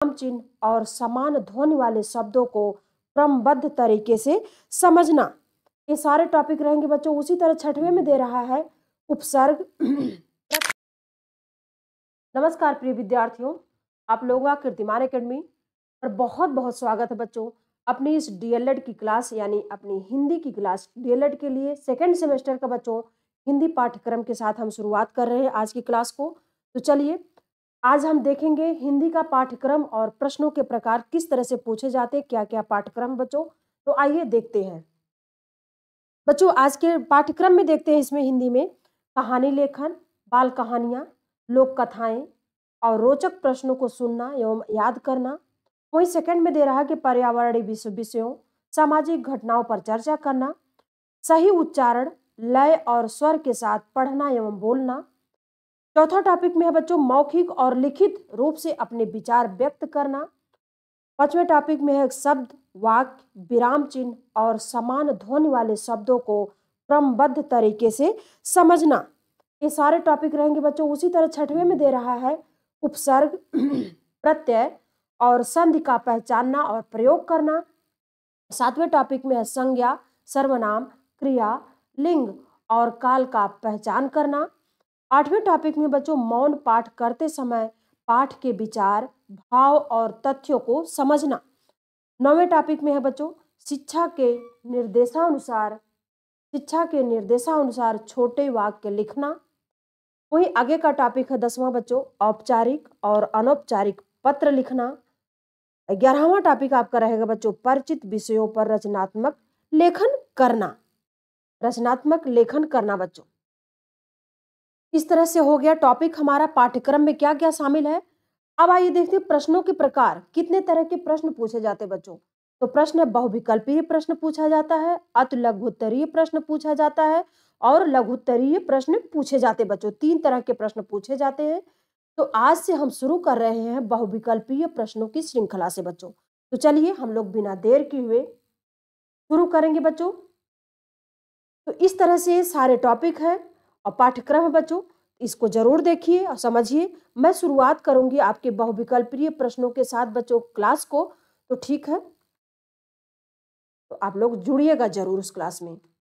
विराम चिन्ह और समान ध्वनि वाले शब्दों को क्रमबद्ध तरीके से समझना। ये सारे टॉपिक रहेंगे बच्चों। उसी तरह छठवें में दे रहा है उपसर्ग। नमस्कार प्रिय विद्यार्थियों, आप लोगों का कीर्तिमान एकेडमी पर बहुत बहुत स्वागत है बच्चों। अपनी इस डीएलएड की क्लास यानी अपनी हिंदी की क्लास डीएलएड के लिए सेकेंड सेमेस्टर का बच्चों हिंदी पाठ्यक्रम के साथ हम शुरुआत कर रहे हैं आज की क्लास को। तो चलिए आज हम देखेंगे हिंदी का पाठ्यक्रम और प्रश्नों के प्रकार किस तरह से पूछे जाते हैं, क्या क्या पाठ्यक्रम बच्चों। तो आइए देखते हैं बच्चों। आज के पाठ्यक्रम में देखते हैं इसमें हिंदी में कहानी लेखन, बाल कहानियां, लोक कथाएं और रोचक प्रश्नों को सुनना एवं याद करना। वहीं सेकंड में दे रहा है कि पर्यावरणीय विषयों, सामाजिक घटनाओं पर चर्चा करना, सही उच्चारण, लय और स्वर के साथ पढ़ना एवं बोलना। चौथा टॉपिक में है बच्चों मौखिक और लिखित रूप से अपने विचार व्यक्त करना। पांचवें टॉपिक में है शब्द, वाक्य, विराम चिन्ह और समान ध्वनि वाले शब्दों को क्रमबद्ध तरीके से समझना। ये सारे टॉपिक रहेंगे बच्चों। उसी तरह छठवें में दे रहा है उपसर्ग, प्रत्यय और संधि का पहचानना और प्रयोग करना। सातवें टॉपिक में है संज्ञा, सर्वनाम, क्रिया, लिंग और काल का पहचान करना। आठवें टॉपिक में बच्चों मौन पाठ करते समय पाठ के विचार, भाव और तथ्यों को समझना। नौवें टॉपिक में है बच्चों शिक्षा के निर्देशानुसार छोटे वाक्य लिखना। वहीं आगे का टॉपिक है 10वां बच्चों औपचारिक और अनौपचारिक पत्र लिखना। 11वां टॉपिक आपका रहेगा बच्चों परिचित विषयों पर रचनात्मक लेखन करना बच्चों। इस तरह से हो गया टॉपिक हमारा। पाठ्यक्रम में क्या क्या शामिल है अब आइए देखते हैं प्रश्नों के प्रकार। कितने तरह के प्रश्न पूछे जाते हैं बच्चों। तो प्रश्न बहुविकल्पीय प्रश्न पूछा जाता है, अति लघुत्तरीय प्रश्न पूछा जाता है और लघुत्तरीय प्रश्न पूछे जाते हैं बच्चों। 3 तरह के प्रश्न पूछे जाते हैं। तो आज से हम शुरू कर रहे हैं बहुविकल्पीय प्रश्नों की श्रृंखला से बच्चों। तो चलिए हम लोग बिना देर किए हुए शुरू करेंगे बच्चों। तो इस तरह से सारे टॉपिक है और पाठ्यक्रम है बच्चों, इसको जरूर देखिए और समझिए। मैं शुरुआत करूंगी आपके बहुविकल्पीय प्रश्नों के साथ बच्चों क्लास को। तो ठीक है, तो आप लोग जुड़िएगा जरूर उस क्लास में।